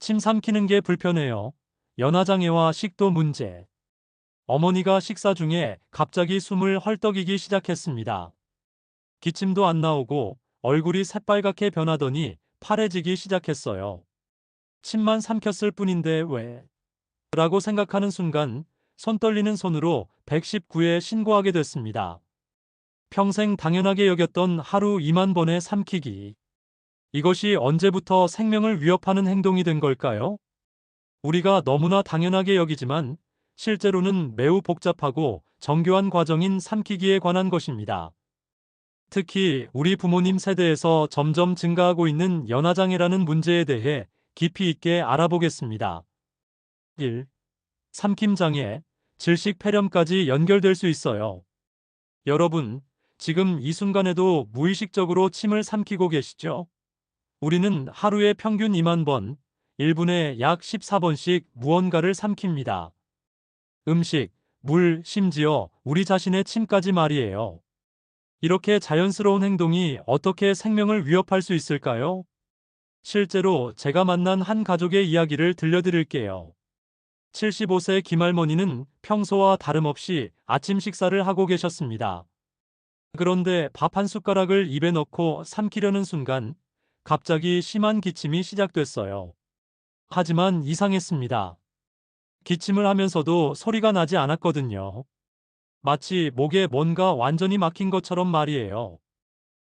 침 삼키는 게 불편해요. 연하장애와 식도 문제. 어머니가 식사 중에 갑자기 숨을 헐떡이기 시작했습니다. 기침도 안 나오고 얼굴이 새빨갛게 변하더니 파래지기 시작했어요. 침만 삼켰을 뿐인데 왜? 라고 생각하는 순간 손 떨리는 손으로 119에 신고하게 됐습니다. 평생 당연하게 여겼던 하루 2만 번의 삼키기. 이것이 언제부터 생명을 위협하는 행동이 된 걸까요? 우리가 너무나 당연하게 여기지만 실제로는 매우 복잡하고 정교한 과정인 삼키기에 관한 것입니다. 특히 우리 부모님 세대에서 점점 증가하고 있는 연하장애라는 문제에 대해 깊이 있게 알아보겠습니다. 1. 삼킴장애, 질식 폐렴까지 연결될 수 있어요. 여러분, 지금 이 순간에도 무의식적으로 침을 삼키고 계시죠? 우리는 하루에 평균 2만 번, 1분에 약 14번씩 무언가를 삼킵니다. 음식, 물, 심지어 우리 자신의 침까지 말이에요. 이렇게 자연스러운 행동이 어떻게 생명을 위협할 수 있을까요? 실제로 제가 만난 한 가족의 이야기를 들려드릴게요. 75세 김할머니는 평소와 다름없이 아침 식사를 하고 계셨습니다. 그런데 밥 한 숟가락을 입에 넣고 삼키려는 순간 갑자기 심한 기침이 시작됐어요. 하지만 이상했습니다. 기침을 하면서도 소리가 나지 않았거든요. 마치 목에 뭔가 완전히 막힌 것처럼 말이에요.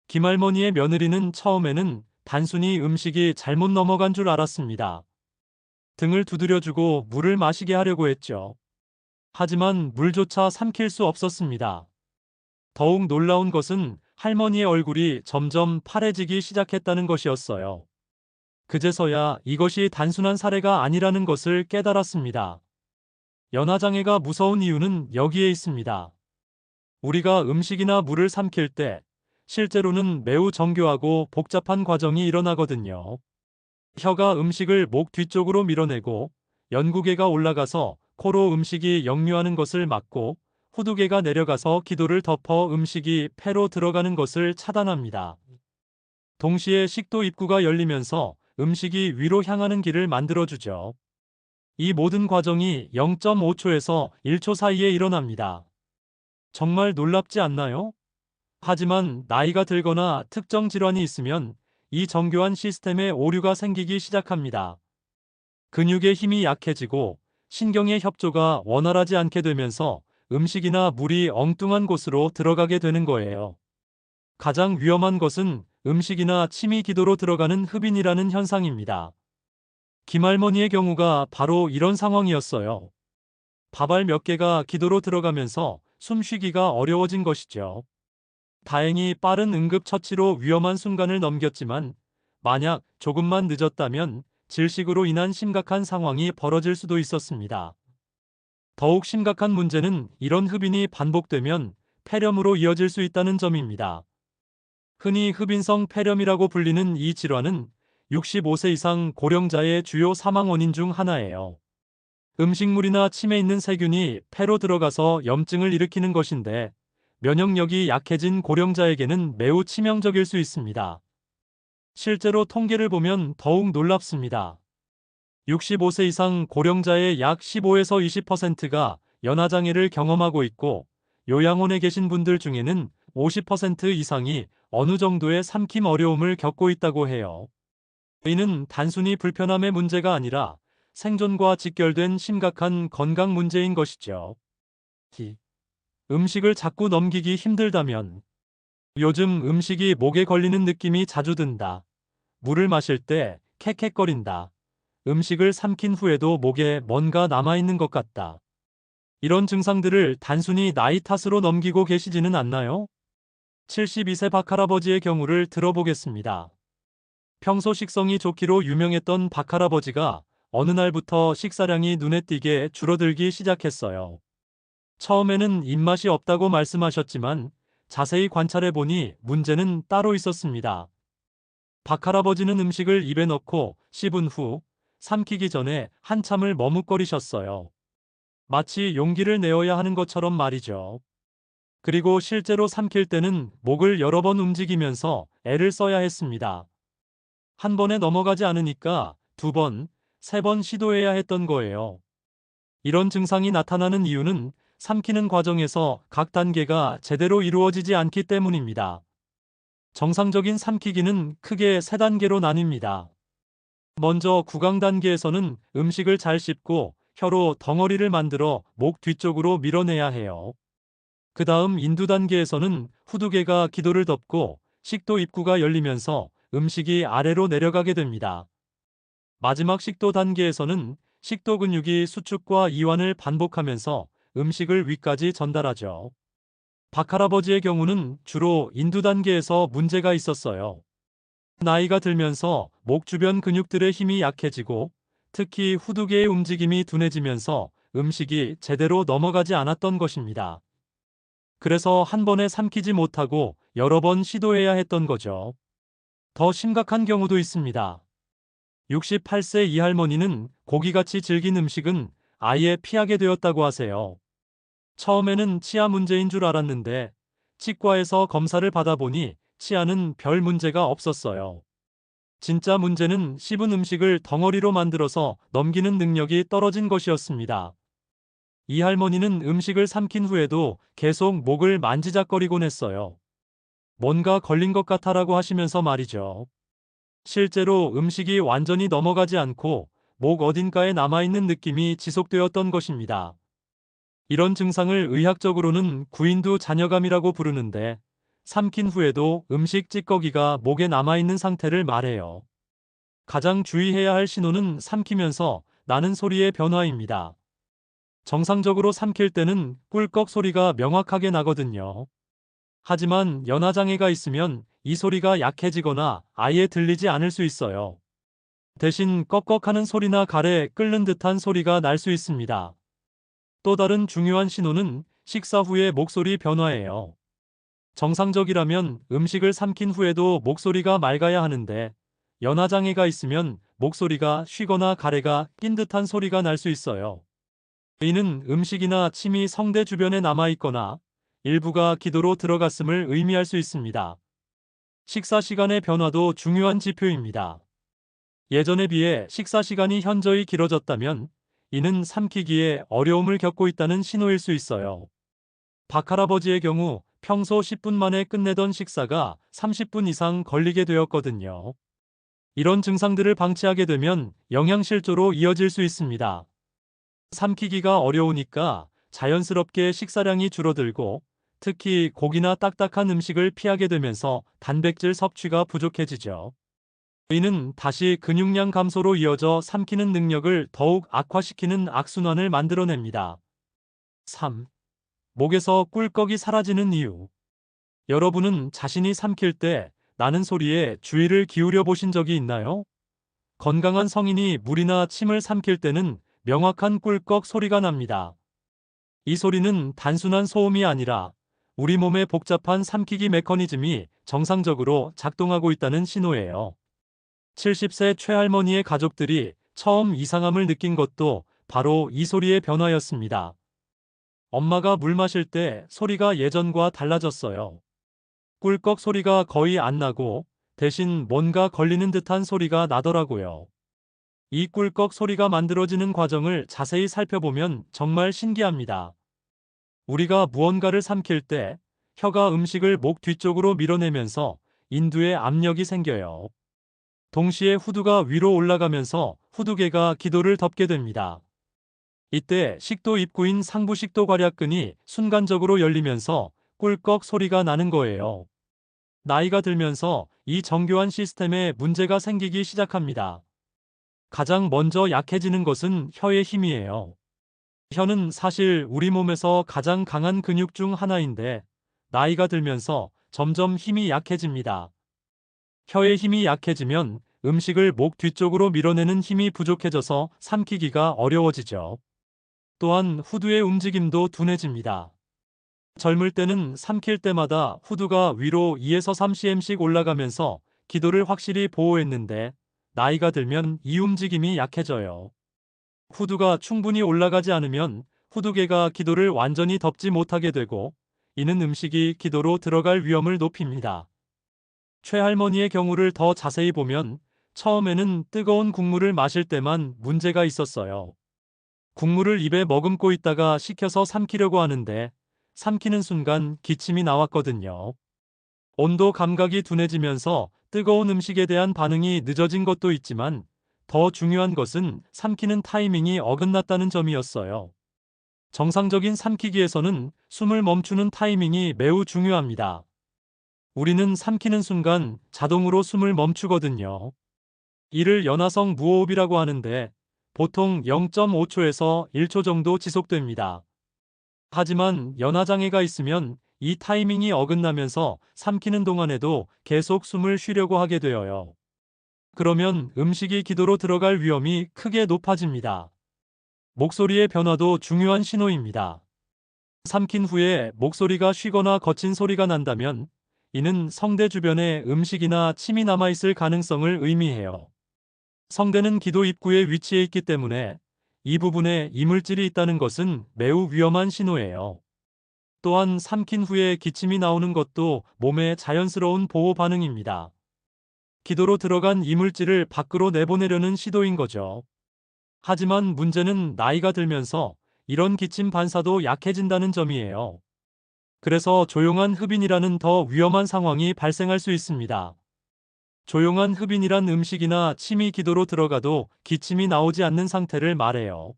김할머니의 며느리는 처음에는 단순히 음식이 잘못 넘어간 줄 알았습니다. 등을 두드려주고 물을 마시게 하려고 했죠. 하지만 물조차 삼킬 수 없었습니다. 더욱 놀라운 것은 할머니의 얼굴이 점점 파래지기 시작했다는 것이었어요. 그제서야 이것이 단순한 사례가 아니라는 것을 깨달았습니다. 연하장애가 무서운 이유는 여기에 있습니다. 우리가 음식이나 물을 삼킬 때 실제로는 매우 정교하고 복잡한 과정이 일어나거든요. 혀가 음식을 목 뒤쪽으로 밀어내고 연구개가 올라가서 코로 음식이 역류하는 것을 막고 후두개가 내려가서 기도를 덮어 음식이 폐로 들어가는 것을 차단합니다. 동시에 식도 입구가 열리면서 음식이 위로 향하는 길을 만들어주죠. 이 모든 과정이 0.5초에서 1초 사이에 일어납니다. 정말 놀랍지 않나요? 하지만 나이가 들거나 특정 질환이 있으면 이 정교한 시스템에 오류가 생기기 시작합니다. 근육의 힘이 약해지고 신경의 협조가 원활하지 않게 되면서 음식이나 물이 엉뚱한 곳으로 들어가게 되는 거예요. 가장 위험한 것은 음식이나 침이 기도로 들어가는 흡인이라는 현상입니다. 김할머니의 경우가 바로 이런 상황이었어요. 밥알 몇 개가 기도로 들어가면서 숨쉬기가 어려워진 것이죠. 다행히 빠른 응급처치로 위험한 순간을 넘겼지만 만약 조금만 늦었다면 질식으로 인한 심각한 상황이 벌어질 수도 있었습니다. 더욱 심각한 문제는 이런 흡인이 반복되면 폐렴으로 이어질 수 있다는 점입니다. 흔히 흡인성 폐렴이라고 불리는 이 질환은 65세 이상 고령자의 주요 사망 원인 중 하나예요. 음식물이나 침에 있는 세균이 폐로 들어가서 염증을 일으키는 것인데 면역력이 약해진 고령자에게는 매우 치명적일 수 있습니다. 실제로 통계를 보면 더욱 놀랍습니다. 65세 이상 고령자의 약 15에서 20%가 연하장애를 경험하고 있고 요양원에 계신 분들 중에는 50% 이상이 어느 정도의 삼킴 어려움을 겪고 있다고 해요. 이는 단순히 불편함의 문제가 아니라 생존과 직결된 심각한 건강 문제인 것이죠. 음식을 자꾸 넘기기 힘들다면 요즘 음식이 목에 걸리는 느낌이 자주 든다. 물을 마실 때 캑캑거린다. 음식을 삼킨 후에도 목에 뭔가 남아있는 것 같다. 이런 증상들을 단순히 나이 탓으로 넘기고 계시지는 않나요? 72세 박할아버지의 경우를 들어보겠습니다. 평소 식성이 좋기로 유명했던 박할아버지가 어느 날부터 식사량이 눈에 띄게 줄어들기 시작했어요. 처음에는 입맛이 없다고 말씀하셨지만 자세히 관찰해보니 문제는 따로 있었습니다. 박할아버지는 음식을 입에 넣고 씹은 후 삼키기 전에 한참을 머뭇거리셨어요. 마치 용기를 내어야 하는 것처럼 말이죠. 그리고 실제로 삼킬 때는 목을 여러 번 움직이면서 애를 써야 했습니다. 한 번에 넘어가지 않으니까 두 번, 3번 시도해야 했던 거예요. 이런 증상이 나타나는 이유는 삼키는 과정에서 각 단계가 제대로 이루어지지 않기 때문입니다. 정상적인 삼키기는 크게 3단계로 나뉩니다. 먼저 구강 단계에서는 음식을 잘 씹고 혀로 덩어리를 만들어 목 뒤쪽으로 밀어내야 해요. 그 다음 인두 단계에서는 후두개가 기도를 덮고 식도 입구가 열리면서 음식이 아래로 내려가게 됩니다. 마지막 식도 단계에서는 식도 근육이 수축과 이완을 반복하면서 음식을 위까지 전달하죠. 박할아버지의 경우는 주로 인두 단계에서 문제가 있었어요. 나이가 들면서 목 주변 근육들의 힘이 약해지고 특히 후두개의 움직임이 둔해지면서 음식이 제대로 넘어가지 않았던 것입니다. 그래서 한 번에 삼키지 못하고 여러 번 시도해야 했던 거죠. 더 심각한 경우도 있습니다. 68세 이 할머니는 고기같이 질긴 음식은 아예 피하게 되었다고 하세요. 처음에는 치아 문제인 줄 알았는데 치과에서 검사를 받아보니 치아는 별 문제가 없었어요. 진짜 문제는 씹은 음식을 덩어리로 만들어서 넘기는 능력이 떨어진 것이었습니다. 이 할머니는 음식을 삼킨 후에도 계속 목을 만지작거리곤 했어요. 뭔가 걸린 것 같아라고 하시면서 말이죠. 실제로 음식이 완전히 넘어가지 않고 목 어딘가에 남아있는 느낌이 지속되었던 것입니다. 이런 증상을 의학적으로는 구인두 잔여감이라고 부르는데 삼킨 후에도 음식 찌꺼기가 목에 남아있는 상태를 말해요. 가장 주의해야 할 신호는 삼키면서 나는 소리의 변화입니다. 정상적으로 삼킬 때는 꿀꺽 소리가 명확하게 나거든요. 하지만 연화장애가 있으면 이 소리가 약해지거나 아예 들리지 않을 수 있어요. 대신 꺽꺽하는 소리나 가래 끓는 듯한 소리가 날 수 있습니다. 또 다른 중요한 신호는 식사 후의 목소리 변화예요. 정상적이라면 음식을 삼킨 후에도 목소리가 맑아야 하는데 연화장애가 있으면 목소리가 쉬거나 가래가 낀 듯한 소리가 날 수 있어요. 이는 음식이나 침이 성대 주변에 남아있거나 일부가 기도로 들어갔음을 의미할 수 있습니다. 식사 시간의 변화도 중요한 지표입니다. 예전에 비해 식사 시간이 현저히 길어졌다면 이는 삼키기에 어려움을 겪고 있다는 신호일 수 있어요. 박할아버지의 경우 평소 10분 만에 끝내던 식사가 30분 이상 걸리게 되었거든요. 이런 증상들을 방치하게 되면 영양실조로 이어질 수 있습니다. 삼키기가 어려우니까 자연스럽게 식사량이 줄어들고 특히 고기나 딱딱한 음식을 피하게 되면서 단백질 섭취가 부족해지죠. 이는 다시 근육량 감소로 이어져 삼키는 능력을 더욱 악화시키는 악순환을 만들어냅니다. 3. 목에서 꿀꺽이 사라지는 이유. 여러분은 자신이 삼킬 때 나는 소리에 주의를 기울여 보신 적이 있나요? 건강한 성인이 물이나 침을 삼킬 때는 명확한 꿀꺽 소리가 납니다. 이 소리는 단순한 소음이 아니라 우리 몸의 복잡한 삼키기 메커니즘이 정상적으로 작동하고 있다는 신호예요. 70세 최할머니의 가족들이 처음 이상함을 느낀 것도 바로 이 소리의 변화였습니다. 엄마가 물 마실 때 소리가 예전과 달라졌어요. 꿀꺽 소리가 거의 안 나고 대신 뭔가 걸리는 듯한 소리가 나더라고요. 이 꿀꺽 소리가 만들어지는 과정을 자세히 살펴보면 정말 신기합니다. 우리가 무언가를 삼킬 때 혀가 음식을 목 뒤쪽으로 밀어내면서 인두에 압력이 생겨요. 동시에 후두가 위로 올라가면서 후두개가 기도를 덮게 됩니다. 이때 식도 입구인 상부식도 괄약근이 순간적으로 열리면서 꿀꺽 소리가 나는 거예요. 나이가 들면서 이 정교한 시스템에 문제가 생기기 시작합니다. 가장 먼저 약해지는 것은 혀의 힘이에요. 혀는 사실 우리 몸에서 가장 강한 근육 중 하나인데 나이가 들면서 점점 힘이 약해집니다. 혀의 힘이 약해지면 음식을 목 뒤쪽으로 밀어내는 힘이 부족해져서 삼키기가 어려워지죠. 또한 후두의 움직임도 둔해집니다. 젊을 때는 삼킬 때마다 후두가 위로 2에서 3cm씩 올라가면서 기도를 확실히 보호했는데 나이가 들면 이 움직임이 약해져요. 후두가 충분히 올라가지 않으면 후두개가 기도를 완전히 덮지 못하게 되고 이는 음식이 기도로 들어갈 위험을 높입니다. 최할머니의 경우를 더 자세히 보면 처음에는 뜨거운 국물을 마실 때만 문제가 있었어요. 국물을 입에 머금고 있다가 식혀서 삼키려고 하는데 삼키는 순간 기침이 나왔거든요. 온도 감각이 둔해지면서 뜨거운 음식에 대한 반응이 늦어진 것도 있지만 더 중요한 것은 삼키는 타이밍이 어긋났다는 점이었어요. 정상적인 삼키기에서는 숨을 멈추는 타이밍이 매우 중요합니다. 우리는 삼키는 순간 자동으로 숨을 멈추거든요. 이를 연화성 무호흡이라고 하는데 보통 0.5초에서 1초 정도 지속됩니다. 하지만 연화장애가 있으면 이 타이밍이 어긋나면서 삼키는 동안에도 계속 숨을 쉬려고 하게 되어요. 그러면 음식이 기도로 들어갈 위험이 크게 높아집니다. 목소리의 변화도 중요한 신호입니다. 삼킨 후에 목소리가 쉬거나 거친 소리가 난다면 이는 성대 주변에 음식이나 침이 남아있을 가능성을 의미해요. 성대는 기도 입구에 위치해 있기 때문에 이 부분에 이물질이 있다는 것은 매우 위험한 신호예요. 또한 삼킨 후에 기침이 나오는 것도 몸의 자연스러운 보호 반응입니다. 기도로 들어간 이물질을 밖으로 내보내려는 시도인 거죠. 하지만 문제는 나이가 들면서 이런 기침 반사도 약해진다는 점이에요. 그래서 조용한 흡인이라는 더 위험한 상황이 발생할 수 있습니다. 조용한 흡인이란 음식이나 침이 기도로 들어가도 기침이 나오지 않는 상태를 말해요.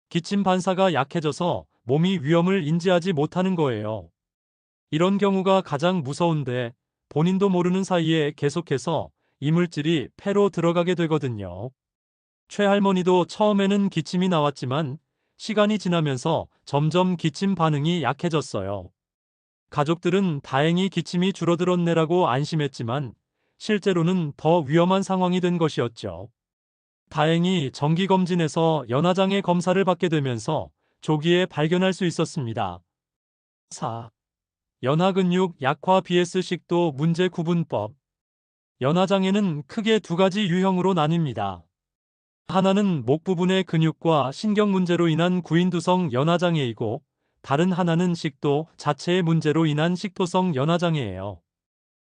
기침 반사가 약해져서 몸이 위험을 인지하지 못하는 거예요. 이런 경우가 가장 무서운데 본인도 모르는 사이에 계속해서 이물질이 폐로 들어가게 되거든요. 최할머니도 처음에는 기침이 나왔지만 시간이 지나면서 점점 기침 반응이 약해졌어요. 가족들은 다행히 기침이 줄어들었네라고 안심했지만 실제로는 더 위험한 상황이 된 것이었죠. 다행히 정기검진에서 연화장애 검사를 받게 되면서 조기에 발견할 수 있었습니다. 4. 연화근육 약화 vs 식도 문제 구분법. 연화장애는 크게 두 가지 유형으로 나뉩니다. 하나는 목 부분의 근육과 신경 문제로 인한 구인두성 연화장애이고 다른 하나는 식도 자체의 문제로 인한 식도성 연화장애예요.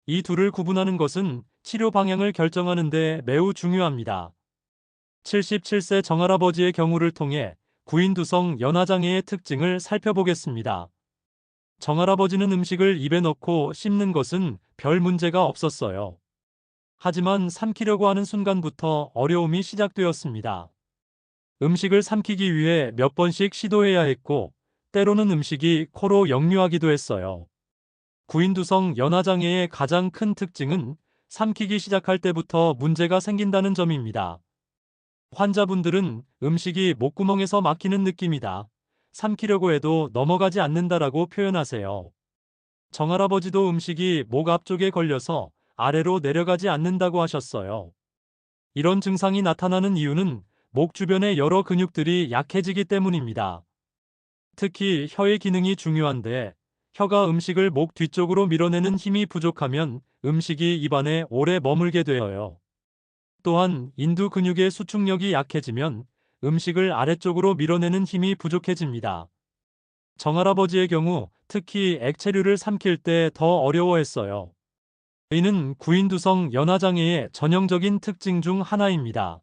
이 둘을 구분하는 것은 치료 방향을 결정하는 데 매우 중요합니다. 77세 정할아버지의 경우를 통해 구인두성 연화장애의 특징을 살펴보겠습니다. 정할아버지는 음식을 입에 넣고 씹는 것은 별 문제가 없었어요. 하지만 삼키려고 하는 순간부터 어려움이 시작되었습니다. 음식을 삼키기 위해 몇 번씩 시도해야 했고, 때로는 음식이 코로 역류하기도 했어요. 구인두성 연화장애의 가장 큰 특징은 삼키기 시작할 때부터 문제가 생긴다는 점입니다. 환자분들은 음식이 목구멍에서 막히는 느낌이다. 삼키려고 해도 넘어가지 않는다라고 표현하세요. 정할아버지도 음식이 목 앞쪽에 걸려서 아래로 내려가지 않는다고 하셨어요. 이런 증상이 나타나는 이유는 목 주변의 여러 근육들이 약해지기 때문입니다. 특히 혀의 기능이 중요한데 혀가 음식을 목 뒤쪽으로 밀어내는 힘이 부족하면 음식이 입안에 오래 머물게 되어요. 또한 인두 근육의 수축력이 약해지면 음식을 아래쪽으로 밀어내는 힘이 부족해집니다. 정할아버지의 경우 특히 액체류를 삼킬 때 더 어려워했어요. 이는 구인두성 연화장애의 전형적인 특징 중 하나입니다.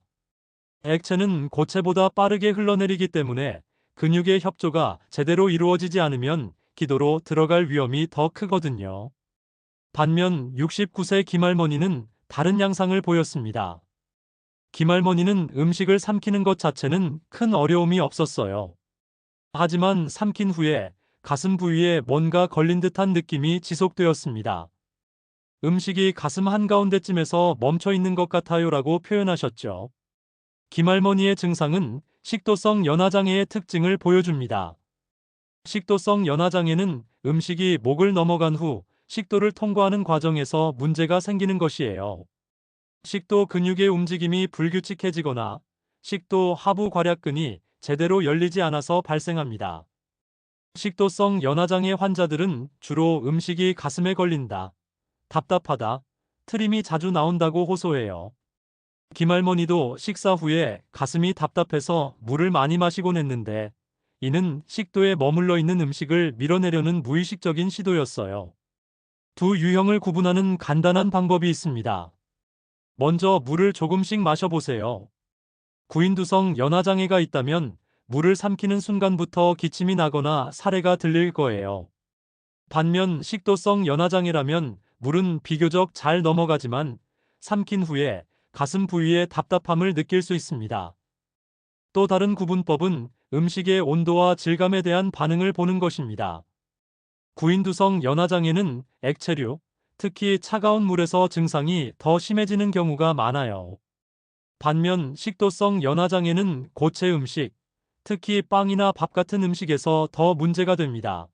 액체는 고체보다 빠르게 흘러내리기 때문에 근육의 협조가 제대로 이루어지지 않으면 기도로 들어갈 위험이 더 크거든요. 반면 69세 김할머니는 다른 양상을 보였습니다. 김할머니는 음식을 삼키는 것 자체는 큰 어려움이 없었어요. 하지만 삼킨 후에 가슴 부위에 뭔가 걸린 듯한 느낌이 지속되었습니다. 음식이 가슴 한가운데쯤에서 멈춰 있는 것 같아요라고 표현하셨죠. 김할머니의 증상은 식도성 연화장애의 특징을 보여줍니다. 식도성 연화장애는 음식이 목을 넘어간 후 식도를 통과하는 과정에서 문제가 생기는 것이에요. 식도 근육의 움직임이 불규칙해지거나 식도 하부 괄약근이 제대로 열리지 않아서 발생합니다. 식도성 연화장애 환자들은 주로 음식이 가슴에 걸린다, 답답하다, 트림이 자주 나온다고 호소해요. 김할머니도 식사 후에 가슴이 답답해서 물을 많이 마시곤 했는데 이는 식도에 머물러 있는 음식을 밀어내려는 무의식적인 시도였어요. 두 유형을 구분하는 간단한 방법이 있습니다. 먼저 물을 조금씩 마셔보세요. 구인두성 연화장애가 있다면 물을 삼키는 순간부터 기침이 나거나 사레가 들릴 거예요. 반면 식도성 연화장애라면 물은 비교적 잘 넘어가지만 삼킨 후에 가슴 부위에 답답함을 느낄 수 있습니다. 또 다른 구분법은 음식의 온도와 질감에 대한 반응을 보는 것입니다. 구인두성 연화장애는 액체류, 특히 차가운 물에서 증상이 더 심해지는 경우가 많아요. 반면 식도성 연화장애는 고체 음식, 특히 빵이나 밥 같은 음식에서 더 문제가 됩니다.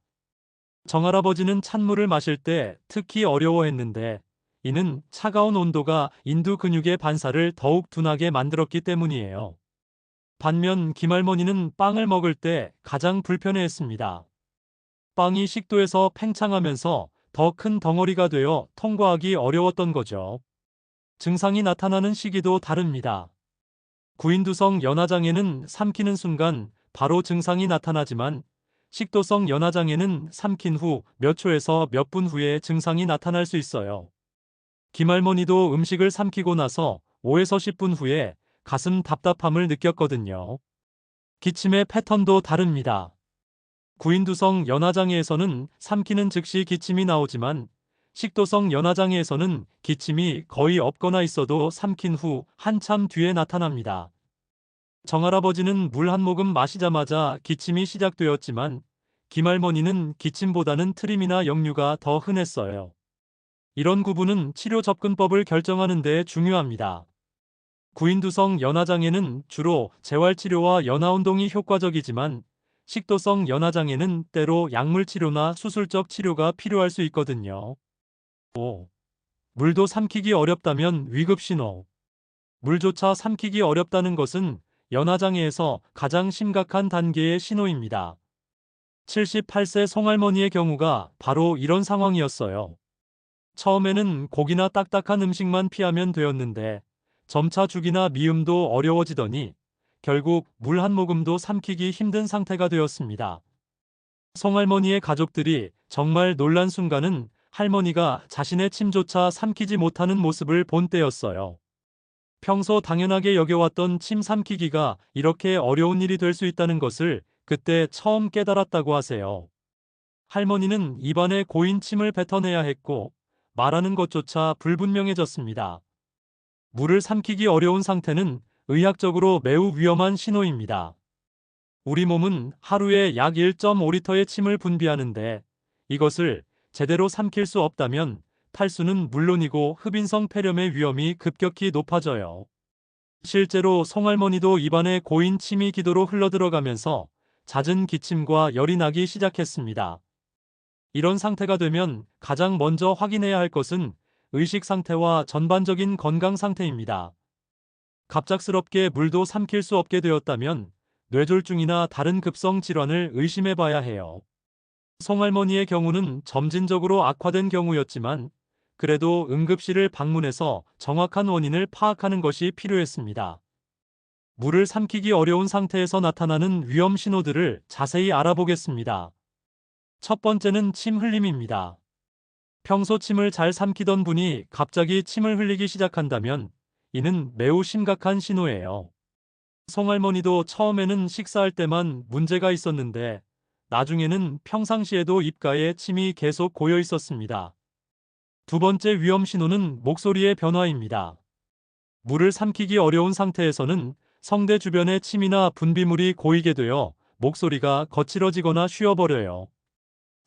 정할아버지는 찬물을 마실 때 특히 어려워했는데 이는 차가운 온도가 인두 근육의 반사를 더욱 둔하게 만들었기 때문이에요. 반면 김할머니는 빵을 먹을 때 가장 불편해했습니다. 빵이 식도에서 팽창하면서 더 큰 덩어리가 되어 통과하기 어려웠던 거죠. 증상이 나타나는 시기도 다릅니다. 구인두성 연화장애는 삼키는 순간 바로 증상이 나타나지만 식도성 연화장애는 삼킨 후 몇 초에서 몇 분 후에 증상이 나타날 수 있어요. 김할머니도 음식을 삼키고 나서 5에서 10분 후에 가슴 답답함을 느꼈거든요. 기침의 패턴도 다릅니다. 구인두성 연화장애에서는 삼키는 즉시 기침이 나오지만 식도성 연화장애에서는 기침이 거의 없거나 있어도 삼킨 후 한참 뒤에 나타납니다. 정할아버지는 물 한 모금 마시자마자 기침이 시작되었지만 김할머니는 기침보다는 트림이나 역류가 더 흔했어요. 이런 구분은 치료 접근법을 결정하는 데 중요합니다. 구인두성 연화장애는 주로 재활치료와 연화운동이 효과적이지만 식도성 연화장애는 때로 약물치료나 수술적 치료가 필요할 수 있거든요. 5. 물도 삼키기 어렵다면 위급신호. 물조차 삼키기 어렵다는 것은 연화장애에서 가장 심각한 단계의 신호입니다. 78세 송할머니의 경우가 바로 이런 상황이었어요. 처음에는 고기나 딱딱한 음식만 피하면 되었는데 점차 죽이나 미음도 어려워지더니 결국 물 한 모금도 삼키기 힘든 상태가 되었습니다. 송할머니의 가족들이 정말 놀란 순간은 할머니가 자신의 침조차 삼키지 못하는 모습을 본 때였어요. 평소 당연하게 여겨왔던 침 삼키기가 이렇게 어려운 일이 될 수 있다는 것을 그때 처음 깨달았다고 하세요. 할머니는 입안에 고인 침을 뱉어내야 했고 말하는 것조차 불분명해졌습니다. 물을 삼키기 어려운 상태는 의학적으로 매우 위험한 신호입니다. 우리 몸은 하루에 약 1.5리터의 침을 분비하는데 이것을 제대로 삼킬 수 없다면 탈수는 물론이고 흡인성 폐렴의 위험이 급격히 높아져요. 실제로 송할머니도 입안에 고인 침이 기도로 흘러들어가면서 잦은 기침과 열이 나기 시작했습니다. 이런 상태가 되면 가장 먼저 확인해야 할 것은 의식 상태와 전반적인 건강 상태입니다. 갑작스럽게 물도 삼킬 수 없게 되었다면 뇌졸중이나 다른 급성 질환을 의심해 봐야 해요. 송할머니의 경우는 점진적으로 악화된 경우였지만 그래도 응급실을 방문해서 정확한 원인을 파악하는 것이 필요했습니다. 물을 삼키기 어려운 상태에서 나타나는 위험 신호들을 자세히 알아보겠습니다. 첫 번째는 침 흘림입니다. 평소 침을 잘 삼키던 분이 갑자기 침을 흘리기 시작한다면 이는 매우 심각한 신호예요. 송할머니도 처음에는 식사할 때만 문제가 있었는데 나중에는 평상시에도 입가에 침이 계속 고여 있었습니다. 두 번째 위험 신호는 목소리의 변화입니다. 물을 삼키기 어려운 상태에서는 성대 주변에 침이나 분비물이 고이게 되어 목소리가 거칠어지거나 쉬어버려요.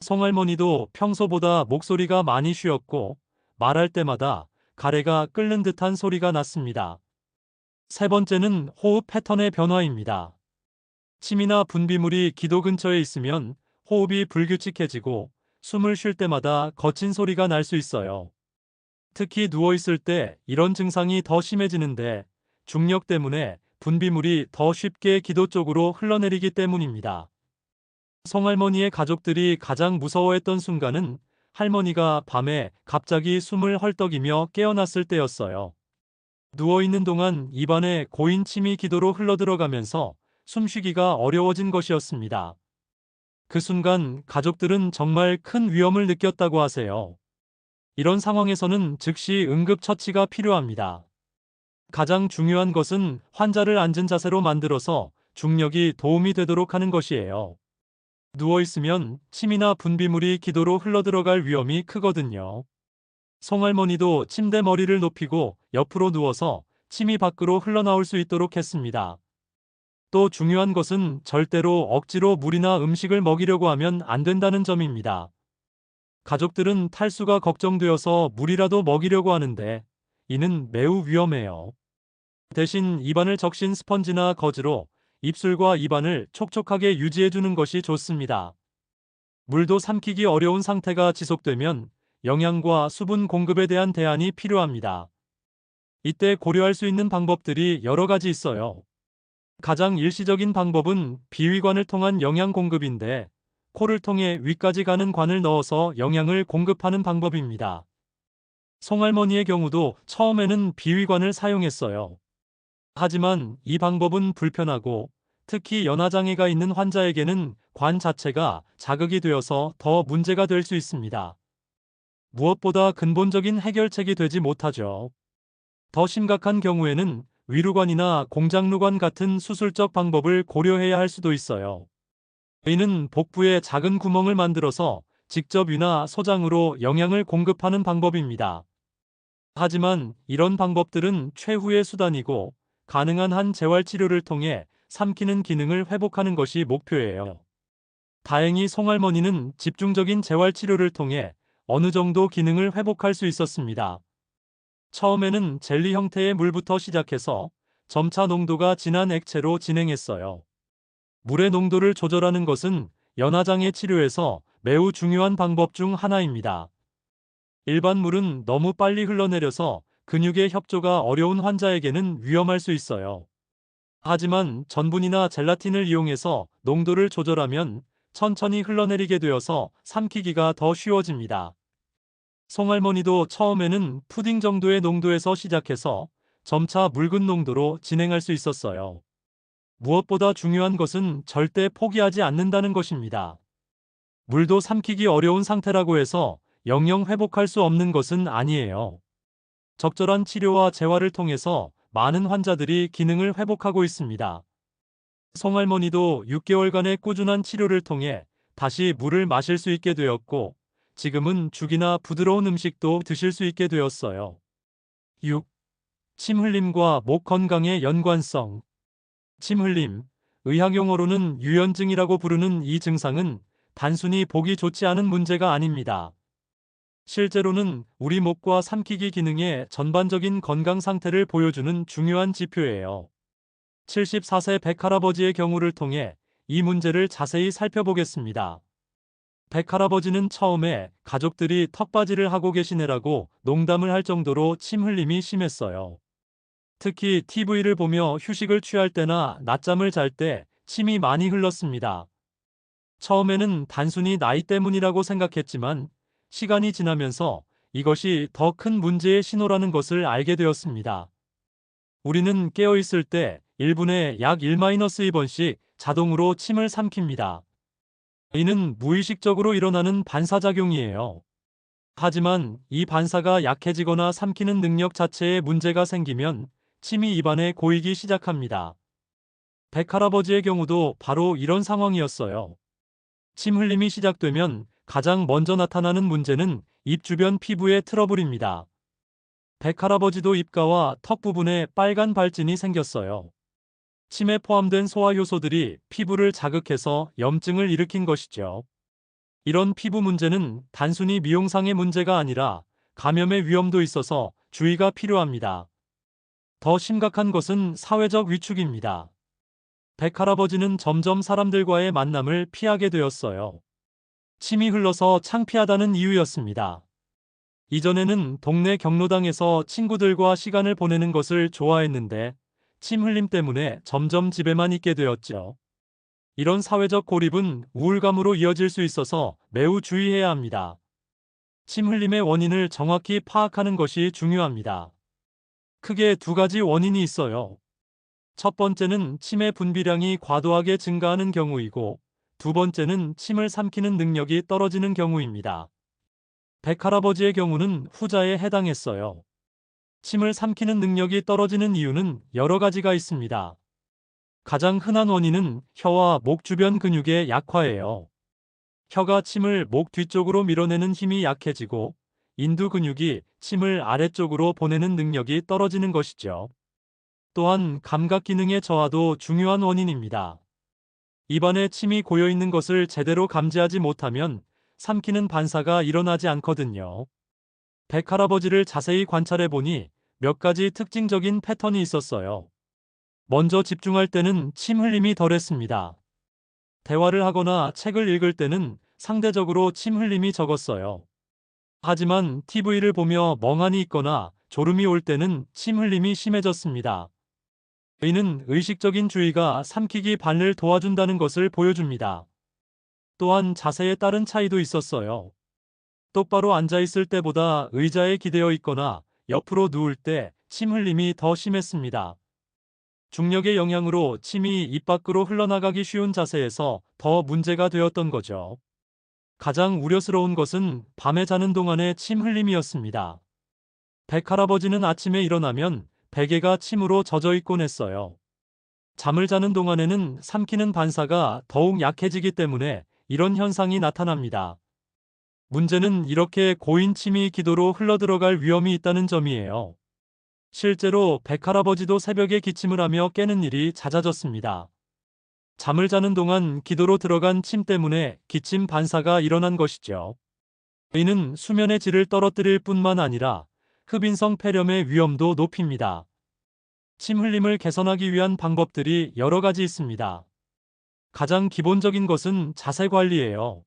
송할머니도 평소보다 목소리가 많이 쉬었고 말할 때마다 가래가 끓는 듯한 소리가 났습니다. 세 번째는 호흡 패턴의 변화입니다. 침이나 분비물이 기도 근처에 있으면 호흡이 불규칙해지고 숨을 쉴 때마다 거친 소리가 날 수 있어요. 특히 누워있을 때 이런 증상이 더 심해지는데 중력 때문에 분비물이 더 쉽게 기도 쪽으로 흘러내리기 때문입니다. 송할머니의 가족들이 가장 무서워했던 순간은 할머니가 밤에 갑자기 숨을 헐떡이며 깨어났을 때였어요. 누워있는 동안 입안에 고인 침이 기도로 흘러들어가면서 숨쉬기가 어려워진 것이었습니다. 그 순간 가족들은 정말 큰 위험을 느꼈다고 하세요. 이런 상황에서는 즉시 응급처치가 필요합니다. 가장 중요한 것은 환자를 앉은 자세로 만들어서 중력이 도움이 되도록 하는 것이에요. 누워있으면 침이나 분비물이 기도로 흘러들어갈 위험이 크거든요. 송할머니도 침대 머리를 높이고 옆으로 누워서 침이 밖으로 흘러나올 수 있도록 했습니다. 또 중요한 것은 절대로 억지로 물이나 음식을 먹이려고 하면 안 된다는 점입니다. 가족들은 탈수가 걱정되어서 물이라도 먹이려고 하는데 이는 매우 위험해요. 대신 입안을 적신 스펀지나 거즈로 입술과 입안을 촉촉하게 유지해주는 것이 좋습니다. 물도 삼키기 어려운 상태가 지속되면 영양과 수분 공급에 대한 대안이 필요합니다. 이때 고려할 수 있는 방법들이 여러 가지 있어요. 가장 일시적인 방법은 비위관을 통한 영양 공급인데 코를 통해 위까지 가는 관을 넣어서 영양을 공급하는 방법입니다. 송할머니의 경우도 처음에는 비위관을 사용했어요. 하지만 이 방법은 불편하고 특히 연화장애가 있는 환자에게는 관 자체가 자극이 되어서 더 문제가 될 수 있습니다. 무엇보다 근본적인 해결책이 되지 못하죠. 더 심각한 경우에는 위루관이나 공장루관 같은 수술적 방법을 고려해야 할 수도 있어요. 이는 복부에 작은 구멍을 만들어서 직접 위나 소장으로 영양을 공급하는 방법입니다. 하지만 이런 방법들은 최후의 수단이고 가능한 한 재활치료를 통해 삼키는 기능을 회복하는 것이 목표예요. 다행히 송할머니는 집중적인 재활치료를 통해 어느 정도 기능을 회복할 수 있었습니다. 처음에는 젤리 형태의 물부터 시작해서 점차 농도가 진한 액체로 진행했어요. 물의 농도를 조절하는 것은 연화장애 치료에서 매우 중요한 방법 중 하나입니다. 일반 물은 너무 빨리 흘러내려서 근육의 협조가 어려운 환자에게는 위험할 수 있어요. 하지만 전분이나 젤라틴을 이용해서 농도를 조절하면 천천히 흘러내리게 되어서 삼키기가 더 쉬워집니다. 송할머니도 처음에는 푸딩 정도의 농도에서 시작해서 점차 묽은 농도로 진행할 수 있었어요. 무엇보다 중요한 것은 절대 포기하지 않는다는 것입니다. 물도 삼키기 어려운 상태라고 해서 영영 회복할 수 없는 것은 아니에요. 적절한 치료와 재활을 통해서 많은 환자들이 기능을 회복하고 있습니다. 송할머니도 6개월간의 꾸준한 치료를 통해 다시 물을 마실 수 있게 되었고 지금은 죽이나 부드러운 음식도 드실 수 있게 되었어요. 6. 침 흘림과 목 건강의 연관성. 침 흘림, 의학용어로는 유연증이라고 부르는 이 증상은 단순히 보기 좋지 않은 문제가 아닙니다. 실제로는 우리 목과 삼키기 기능의 전반적인 건강 상태를 보여주는 중요한 지표예요. 74세 백할아버지의 경우를 통해 이 문제를 자세히 살펴보겠습니다. 백할아버지는 처음에 가족들이 턱받이를 하고 계시네라고 농담을 할 정도로 침 흘림이 심했어요. 특히 TV를 보며 휴식을 취할 때나 낮잠을 잘 때 침이 많이 흘렀습니다. 처음에는 단순히 나이 때문이라고 생각했지만 시간이 지나면서 이것이 더 큰 문제의 신호라는 것을 알게 되었습니다. 우리는 깨어있을 때 1분에 약 1-2번씩 자동으로 침을 삼킵니다. 이는 무의식적으로 일어나는 반사작용이에요. 하지만 이 반사가 약해지거나 삼키는 능력 자체에 문제가 생기면 침이 입안에 고이기 시작합니다. 백할아버지의 경우도 바로 이런 상황이었어요. 침 흘림이 시작되면 가장 먼저 나타나는 문제는 입 주변 피부의 트러블입니다. 백할아버지도 입가와 턱 부분에 빨간 발진이 생겼어요. 침에 포함된 소화효소들이 피부를 자극해서 염증을 일으킨 것이죠. 이런 피부 문제는 단순히 미용상의 문제가 아니라 감염의 위험도 있어서 주의가 필요합니다. 더 심각한 것은 사회적 위축입니다. 백할아버지는 점점 사람들과의 만남을 피하게 되었어요. 침이 흘러서 창피하다는 이유였습니다. 이전에는 동네 경로당에서 친구들과 시간을 보내는 것을 좋아했는데 침 흘림 때문에 점점 집에만 있게 되었죠. 이런 사회적 고립은 우울감으로 이어질 수 있어서 매우 주의해야 합니다. 침 흘림의 원인을 정확히 파악하는 것이 중요합니다. 크게 두 가지 원인이 있어요. 첫 번째는 침의 분비량이 과도하게 증가하는 경우이고 두 번째는 침을 삼키는 능력이 떨어지는 경우입니다. 백할아버지의 경우는 후자에 해당했어요. 침을 삼키는 능력이 떨어지는 이유는 여러 가지가 있습니다. 가장 흔한 원인은 혀와 목 주변 근육의 약화예요. 혀가 침을 목 뒤쪽으로 밀어내는 힘이 약해지고 인두 근육이 침을 아래쪽으로 보내는 능력이 떨어지는 것이죠. 또한 감각 기능의 저하도 중요한 원인입니다. 입안에 침이 고여 있는 것을 제대로 감지하지 못하면 삼키는 반사가 일어나지 않거든요. 백할아버지를 자세히 관찰해 보니 몇 가지 특징적인 패턴이 있었어요. 먼저 집중할 때는 침 흘림이 덜했습니다. 대화를 하거나 책을 읽을 때는 상대적으로 침 흘림이 적었어요. 하지만 TV를 보며 멍하니 있거나 졸음이 올 때는 침 흘림이 심해졌습니다. 이는 의식적인 주의가 삼키기 반을 도와준다는 것을 보여줍니다. 또한 자세에 따른 차이도 있었어요. 똑바로 앉아 있을 때보다 의자에 기대어 있거나 옆으로 누울 때 침 흘림이 더 심했습니다. 중력의 영향으로 침이 입 밖으로 흘러나가기 쉬운 자세에서 더 문제가 되었던 거죠. 가장 우려스러운 것은 밤에 자는 동안의 침 흘림이었습니다. 백할아버지는 아침에 일어나면 베개가 침으로 젖어 있곤 했어요. 잠을 자는 동안에는 삼키는 반사가 더욱 약해지기 때문에 이런 현상이 나타납니다. 문제는 이렇게 고인 침이 기도로 흘러들어갈 위험이 있다는 점이에요. 실제로 백할아버지도 새벽에 기침을 하며 깨는 일이 잦아졌습니다. 잠을 자는 동안 기도로 들어간 침 때문에 기침 반사가 일어난 것이죠. 이는 수면의 질을 떨어뜨릴 뿐만 아니라 흡인성 폐렴의 위험도 높입니다. 침 흘림을 개선하기 위한 방법들이 여러 가지 있습니다. 가장 기본적인 것은 자세 관리예요.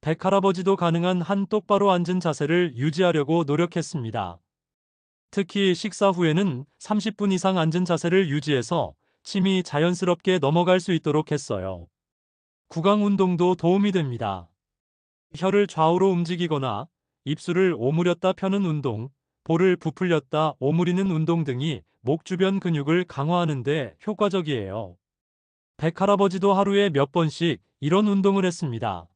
백할아버지도 가능한 한 똑바로 앉은 자세를 유지하려고 노력했습니다. 특히 식사 후에는 30분 이상 앉은 자세를 유지해서 침이 자연스럽게 넘어갈 수 있도록 했어요. 구강 운동도 도움이 됩니다. 혀를 좌우로 움직이거나 입술을 오므렸다 펴는 운동, 볼을 부풀렸다 오므리는 운동 등이 목 주변 근육을 강화하는 데 효과적이에요. 백할아버지도 하루에 몇 번씩 이런 운동을 했습니다.